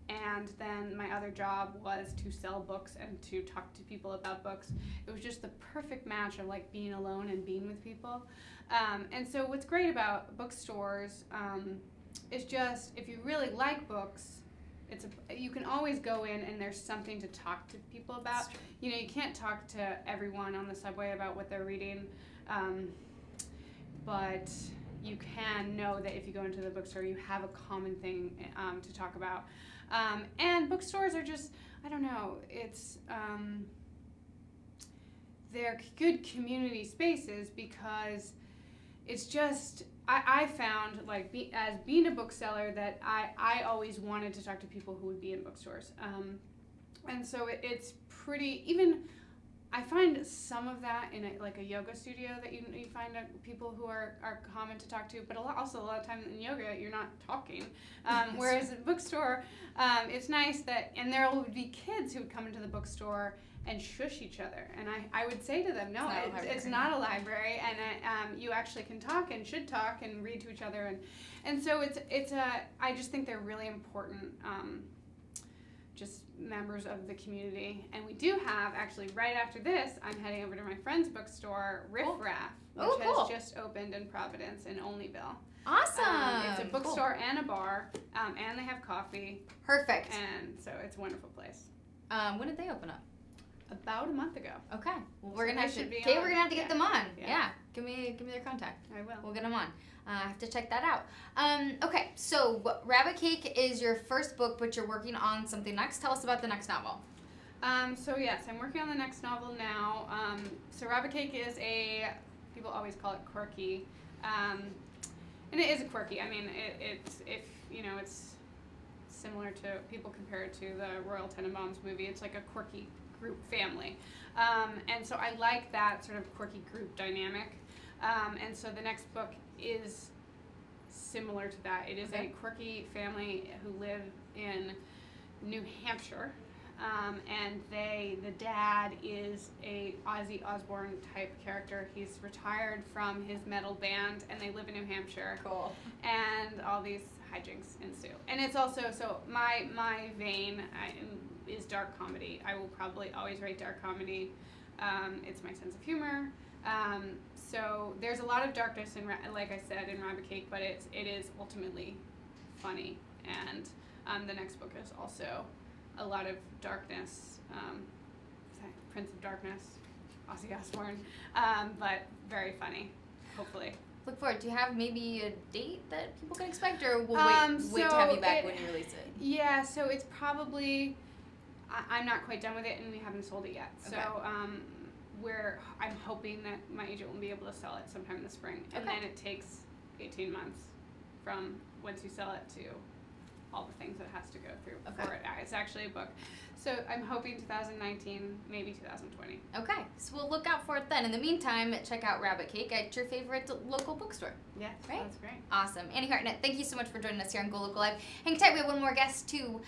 and then my other job was to sell books and to talk to people about books. It was just the perfect match of being alone and being with people. And so what's great about bookstores is just if you really like books, you can always go in and there's something to talk to people about. You know, you can't talk to everyone on the subway about what they're reading, but you can know that if you go into the bookstore, you have a common thing to talk about. And bookstores are just, I don't know, they're good community spaces because it's just, I found, as being a bookseller, that I always wanted to talk to people who would be in bookstores. And so it's pretty, even, I find some of that in a yoga studio that you find people who are common to talk to, but also a lot of times in yoga, you're not talking. Whereas at a bookstore, it's nice that, and there would be kids who would come into the bookstore and shush each other, and I would say to them, no, it's not a library, and you actually can talk and should talk and read to each other, and so I just think they're really important, just members of the community. And we do have, actually, right after this, I'm heading over to my friend's bookstore, Riff Raff, which has just opened in Providence in Olneyville. Awesome. It's a bookstore and a bar, and they have coffee. Perfect. And so it's a wonderful place. When did they open up? About a month ago. Okay. Well, we're gonna have to get them on. Yeah. Give me their contact. I will. We'll get them on. I have to check that out. Okay. So Rabbit Cake is your first book, but you're working on something next. Tell us about the next novel. So yes, I'm working on the next novel now. So Rabbit Cake is people always call it quirky, and it is a quirky. I mean, it's similar to, people compare it to the Royal Tenenbaums movie. It's like a quirky group family, and so I like that sort of quirky group dynamic, and so the next book is similar to that. It is a quirky family who live in New Hampshire, and the dad is a Ozzy Osbourne type character. He's retired from his metal band, and they live in New Hampshire. Cool. And all these hijinks ensue, and it's also, so my vein is dark comedy. I will probably always write dark comedy. It's my sense of humor. So there's a lot of darkness in, like I said, in Rabbit Cake, but it is ultimately funny. And the next book is also a lot of darkness. Prince of Darkness, Ozzy Osbourne, but very funny, hopefully. Look forward. Do you have maybe a date that people can expect, or we'll wait to So have you back when you release it? Yeah, so it's probably, I'm not quite done with it, and we haven't sold it yet. Okay. So I'm hoping that my agent will be able to sell it sometime in the spring, and Okay. then it takes 18 months from once you sell it to all the things that it has to go through before it's actually a book. So I'm hoping 2019, maybe 2020. Okay, so we'll look out for it then. In the meantime, check out Rabbit Cake at your favorite local bookstore. Yes, Right? that's great. Awesome. Annie Hartnett, thank you so much for joining us here on GoLocal Live. Hang tight, we have one more guest to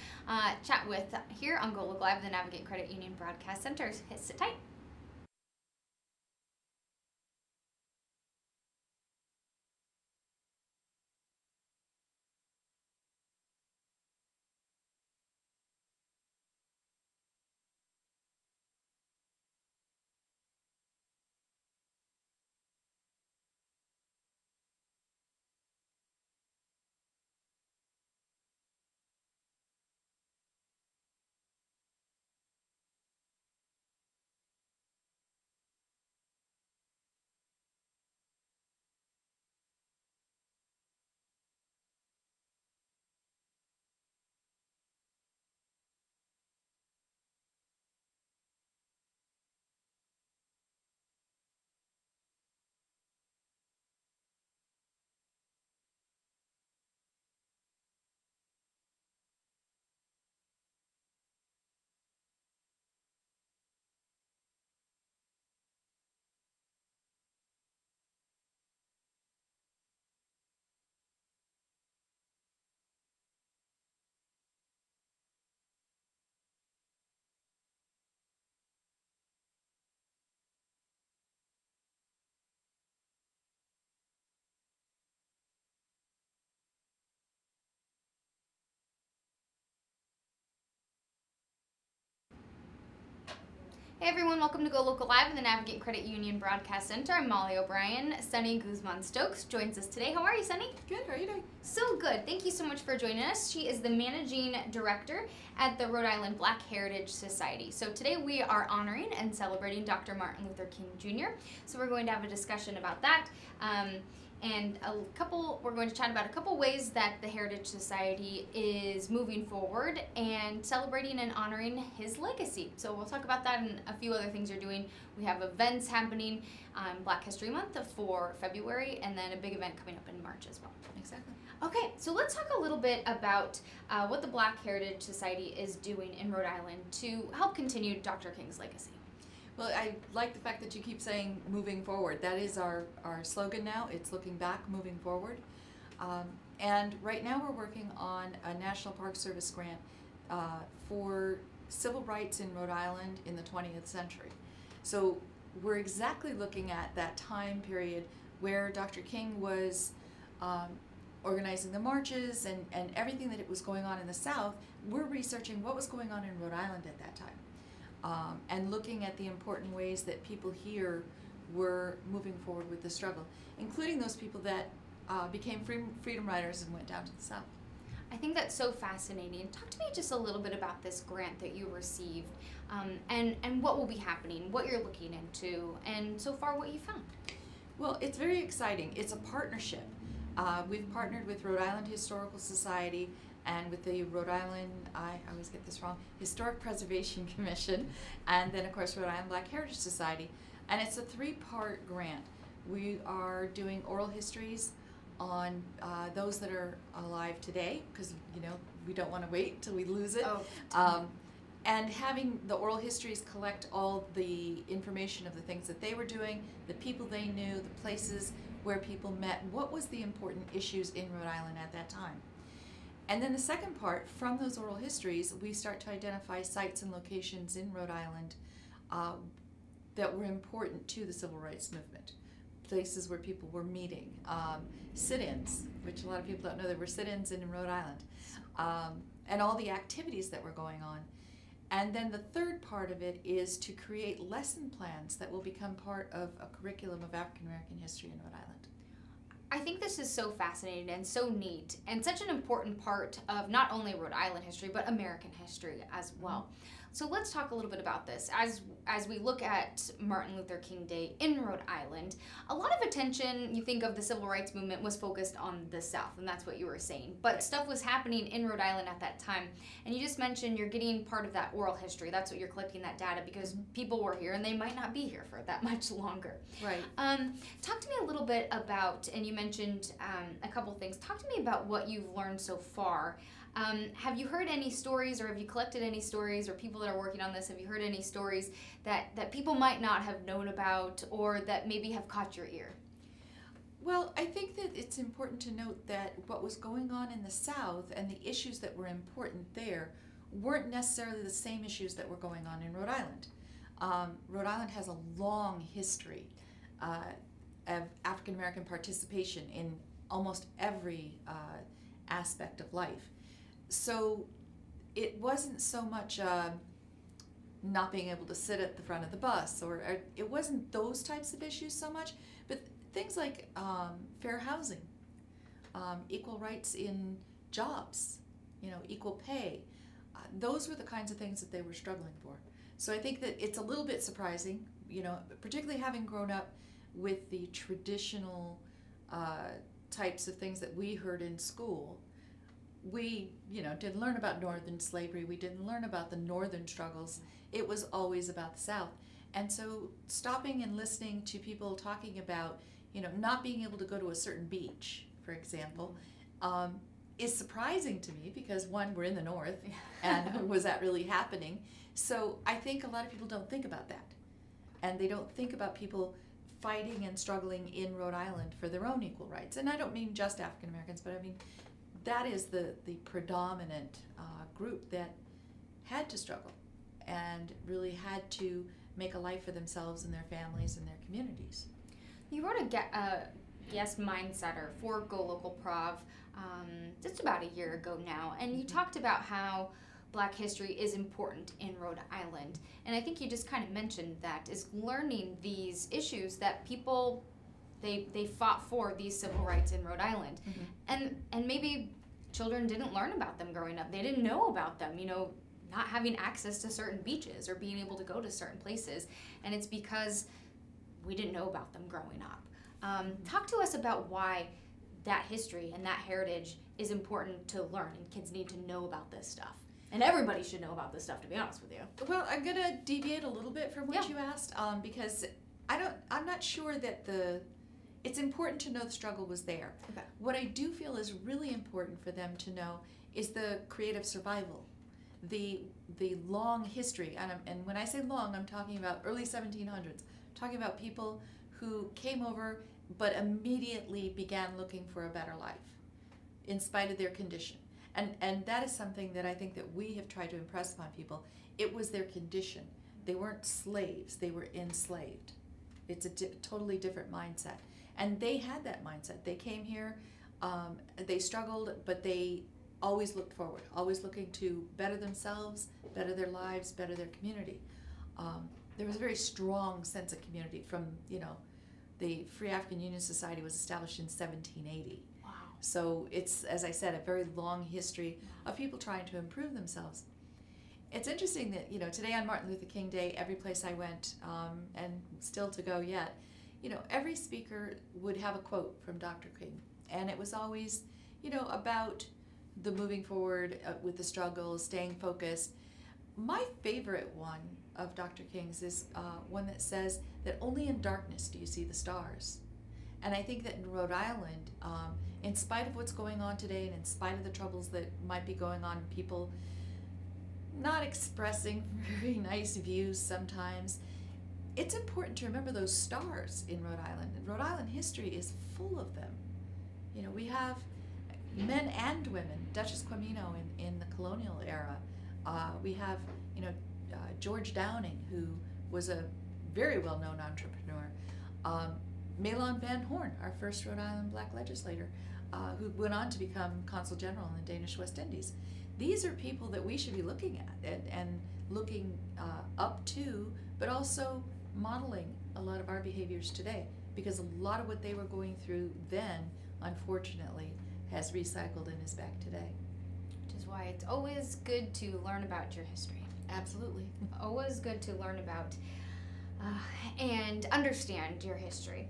chat with here on GoLocal Live, the Navigate Credit Union Broadcast Center. Sit tight. Hey everyone, welcome to GoLocal Live in the Navigate Credit Union Broadcast Center. I'm Molly O'Brien. Sunny Guzman-Stokes joins us today. How are you, Sunny? Good, how are you doing? So good. Thank you so much for joining us. She is the Managing Director at the Rhode Island Black Heritage Society. So today we are honoring and celebrating Dr. Martin Luther King Jr. So we're going to have a discussion about that. And we're going to chat about a couple ways that the Heritage Society is moving forward and celebrating and honoring his legacy. So we'll talk about that and a few other things you're doing. We have events happening Black History Month for February, and then a big event coming up in March as well. Exactly. Okay, so let's talk a little bit about what the Black Heritage Society is doing in Rhode Island to help continue Dr. King's legacy. Well, I like the fact that you keep saying moving forward. That is our slogan now. It's looking back, moving forward. And right now we're working on a National Park Service grant for civil rights in Rhode Island in the 20th century. So we're exactly looking at that time period where Dr. King was organizing the marches and everything that was going on in the South. We're researching what was going on in Rhode Island at that time. And looking at the important ways that people here were moving forward with the struggle, including those people that became freedom riders and went down to the South. I think that's so fascinating. Talk to me just a little bit about this grant that you received and what will be happening, what you're looking into, and so far what you found. Well, it's very exciting. It's a partnership. We've partnered with Rhode Island Historical Society and with the Rhode Island, I always get this wrong, Historic Preservation Commission, and then of course Rhode Island Black Heritage Society. And it's a three-part grant. We are doing oral histories on those that are alive today, because we don't want to wait till we lose it. And having the oral histories collect all the information of the things that they were doing, the people they knew, the places where people met, what was the important issues in Rhode Island at that time. And then the second part, from those oral histories, we start to identify sites and locations in Rhode Island that were important to the civil rights movement, places where people were meeting, sit-ins, which a lot of people don't know there were sit-ins in Rhode Island, and all the activities that were going on. And then the third part of it is to create lesson plans that will become part of a curriculum of African American history in Rhode Island. I think this is so fascinating and so neat and such an important part of not only Rhode Island history, but American history as well. So let's talk a little bit about this. As we look at Martin Luther King Day in Rhode Island, a lot of attention, you think of the civil rights movement, was focused on the South, and that's what you were saying. But stuff was happening in Rhode Island at that time. And you just mentioned you're getting part of that oral history. That's what you're collecting, that data, because people were here and they might not be here for that much longer. Right. Talk to me a little bit about, and you mentioned a couple things, talk to me about what you've learned so far. Have you heard any stories, or have you collected any stories, or people that are working on this, have you heard any stories that people might not have known about, or that maybe have caught your ear? Well, I think that it's important to note that what was going on in the South and the issues that were important there weren't necessarily the same issues that were going on in Rhode Island. Rhode Island has a long history of African American participation in almost every aspect of life. So it wasn't so much not being able to sit at the front of the bus, or it wasn't those types of issues so much, but things like fair housing, equal rights in jobs, equal pay. Those were the kinds of things that they were struggling for. So I think that it's a little bit surprising, particularly having grown up with the traditional types of things that we heard in school. We, didn't learn about Northern slavery. We didn't learn about the Northern struggles. It was always about the South. And so stopping and listening to people talking about, not being able to go to a certain beach, for example, is surprising to me because, one, we're in the North, and was that really happening? So I think a lot of people don't think about that. And they don't think about people fighting and struggling in Rhode Island for their own equal rights. And I don't mean just African Americans, but I mean that is the predominant group that had to struggle and really had to make a life for themselves and their families and their communities. You wrote a guest mindsetter for GoLocal Prov just about a year ago now, and you talked about how Black history is important in Rhode Island. And I think you just kind of mentioned that, is learning these issues that people they fought for, these civil rights in Rhode Island. And maybe children didn't learn about them growing up. They didn't know about them, not having access to certain beaches or being able to go to certain places. And it's because we didn't know about them growing up. Talk to us about why that history and that heritage is important to learn, and kids need to know about this stuff. And everybody should know about this stuff, to be honest with you. Well, I'm going to deviate a little bit from what Yeah. you asked, because I'm not sure that it's important to know the struggle was there. Okay. What I do feel is really important for them to know is the creative survival, the long history. And when I say long, I'm talking about early 1700s. I'm talking about people who came over but immediately began looking for a better life in spite of their condition. And that is something that I think that we have tried to impress upon people. It was their condition. They weren't slaves, they were enslaved. It's a totally different mindset. And they had that mindset. They came here, they struggled, but they always looked forward, always looking to better themselves, better their lives, better their community. There was a very strong sense of community from, the Free African Union Society was established in 1780. Wow. So it's, as I said, a very long history of people trying to improve themselves. It's interesting that, today on Martin Luther King Day, every place I went, and still to go yet, every speaker would have a quote from Dr. King. And it was always, about the moving forward with the struggle, staying focused. My favorite one of Dr. King's is one that says that only in darkness do you see the stars. And I think that in Rhode Island, in spite of what's going on today and in spite of the troubles that might be going on, people not expressing very nice views sometimes, it's important to remember those stars in Rhode Island. And Rhode Island history is full of them. We have men and women, Duchess Quamino in the colonial era. We have, George Downing, who was a very well-known entrepreneur. Mahlon Van Horn, our first Rhode Island Black legislator, who went on to become Consul General in the Danish West Indies. These are people that we should be looking at and looking up to, but also modeling a lot of our behaviors today, because a lot of what they were going through then unfortunately, has recycled and is back today. Which is why it's always good to learn about your history. Absolutely. Always good to learn about and understand your history.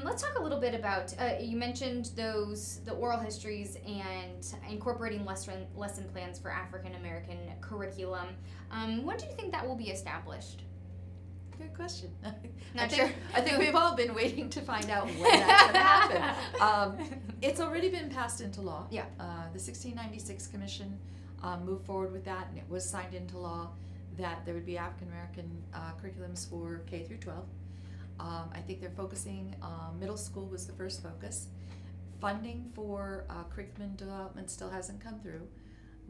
Let's talk a little bit about, you mentioned the oral histories and incorporating lesson plans for African American curriculum. When do you think that will be established? Good question. Not sure. I think we've all been waiting to find out when that's going to happen. It's already been passed into law. Yeah. The 1696 Commission moved forward with that, and it was signed into law that there would be African American curriculums for K through 12. I think they're focusing, middle school was the first focus. Funding for curriculum development still hasn't come through,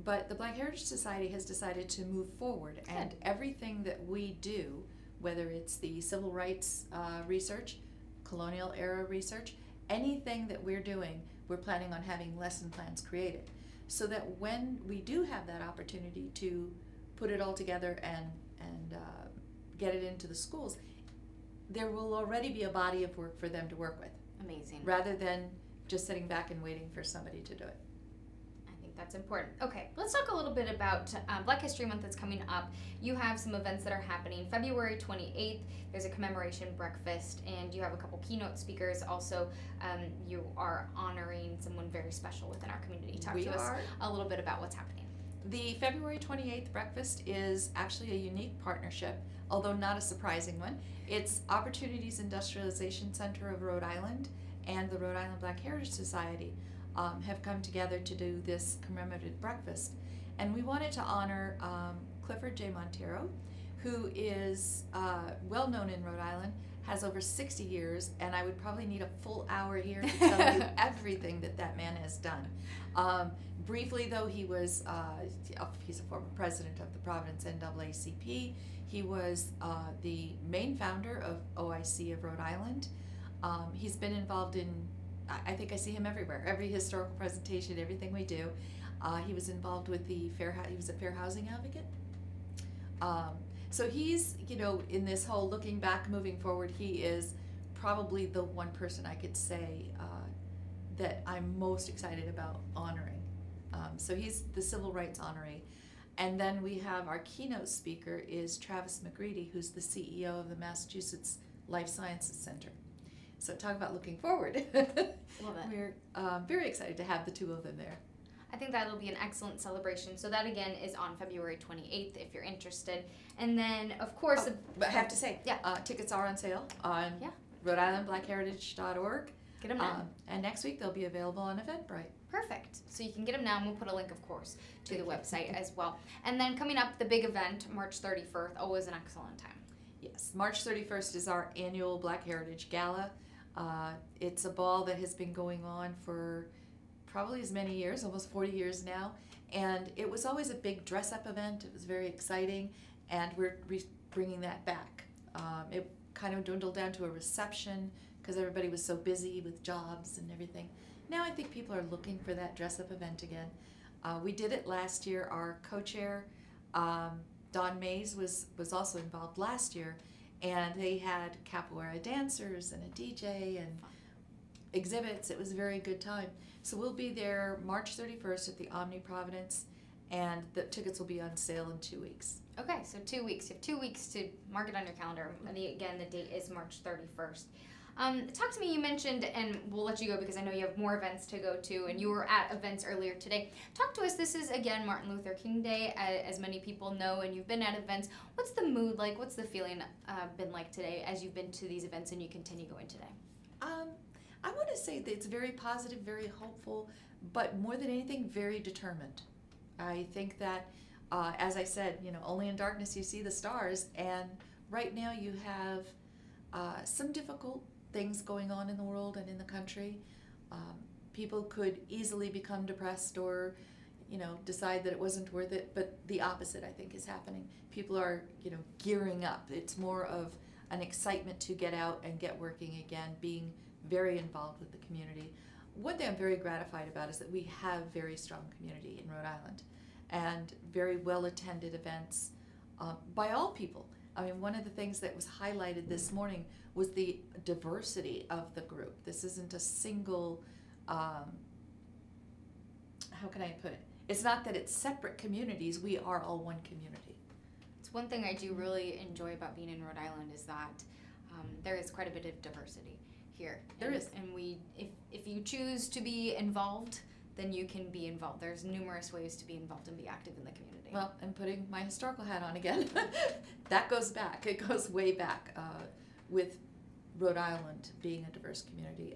but the Black Heritage Society has decided to move forward, and everything that we do, whether it's the civil rights research, colonial era research, anything that we're doing, we're planning on having lesson plans created, so that when we do have that opportunity to put it all together and get it into the schools, there will already be a body of work for them to work with. Amazing. Rather than just sitting back and waiting for somebody to do it. I think that's important. Okay, let's talk a little bit about Black History Month that's coming up. You have some events that are happening. February 28th, there's a commemoration breakfast, and you have a couple keynote speakers. Also, you are honoring someone very special within our community. Talk to us a little bit about what's happening. The February 28th breakfast is actually a unique partnership, although not a surprising one. It's Opportunities Industrialization Center of Rhode Island and the Rhode Island Black Heritage Society have come together to do this commemorative breakfast. And we wanted to honor Clifford J. Montero, who is well known in Rhode Island, has over 60 years, and I would probably need a full hour here to tell you everything that man has done. Briefly, though, he's a former president of the Providence NAACP. He was the main founder of OIC of Rhode Island. He's been involved in, I think I see him everywhere, every historical presentation, everything we do. He was involved with he was a fair housing advocate. So he's, in this whole looking back, moving forward, he is probably the one person I could say that I'm most excited about honoring. So he's the civil rights honoree. And then we have our keynote speaker is Travis McGreedy, who's the CEO of the Massachusetts Life Sciences Center. So talk about looking forward. Love it. We're very excited to have the two of them there. I think that'll be an excellent celebration. So that, again, is on February 28th if you're interested. And then, of course... but I have to say, tickets are on sale on Rhode Island BlackHeritage.org. Get them now. And next week they'll be available on Eventbrite. Perfect. So you can get them now, and we'll put a link, of course, to the website as well. And then coming up, the big event, March 31st, always an excellent time. Yes, March 31st is our annual Black Heritage Gala. It's a ball that has been going on for probably as many years, almost 40 years now. And it was always a big dress-up event. It was very exciting, and we're bringing that back. It kind of dwindled down to a reception because everybody was so busy with jobs and everything. Now I think people are looking for that dress-up event again. We did it last year. Our co-chair, Don Mays, was also involved last year, and they had capoeira dancers and a DJ and exhibits. It was a very good time. So we'll be there March 31st at the Omni Providence, and the tickets will be on sale in 2 weeks. Okay, so 2 weeks. You have 2 weeks to mark it on your calendar. Again, the date is March 31st. Talk to me, you mentioned, and we'll let you go because I know you have more events to go to, and you were at events earlier today. Talk to us, this is, again, Martin Luther King Day, as many people know, and you've been at events. What's the mood like? What's the feeling been like today as you've been to these events and you continue going today? I want to say that it's very positive, very hopeful, but more than anything, very determined. I think that, as I said, only in darkness you see the stars, and right now you have some difficult things going on in the world and in the country. People could easily become depressed or, decide that it wasn't worth it, but the opposite, I think, is happening. People are, gearing up. It's more of an excitement to get out and get working again, being very involved with the community. One thing I'm very gratified about is that we have very strong community in Rhode Island and very well-attended events by all people. I mean, one of the things that was highlighted this morning was the diversity of the group. This isn't a single how can I put it? It's not that it's separate communities. We are all one community. It's one thing I do really enjoy about being in Rhode Island is that there is quite a bit of diversity here. There is. And if you choose to be involved, then you can be involved. There's numerous ways to be involved and be active in the community. Well, I'm putting my historical hat on again. That goes back. It goes way back with Rhode Island being a diverse community.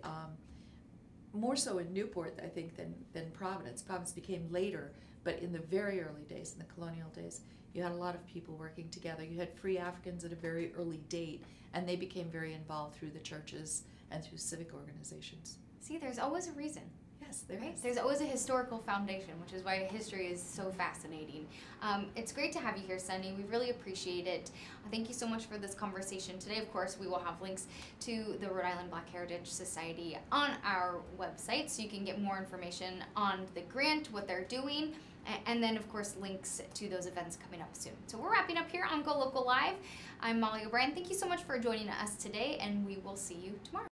More so in Newport, I think, than Providence. Providence became later, but in the very early days, in the colonial days, you had a lot of people working together. You had free Africans at a very early date, and they became very involved through the churches and through civic organizations. See, there's always a reason. Yes, there Right? is. There's always a historical foundation, which is why history is so fascinating. It's great to have you here, Sunny. We really appreciate it. Thank you so much for this conversation today. Of course, we will have links to the Rhode Island Black Heritage Society on our website, so you can get more information on the grant, what they're doing, and then, of course, links to those events coming up soon. So we're wrapping up here on Go Local Live. I'm Molly O'Brien. Thank you so much for joining us today, and we will see you tomorrow.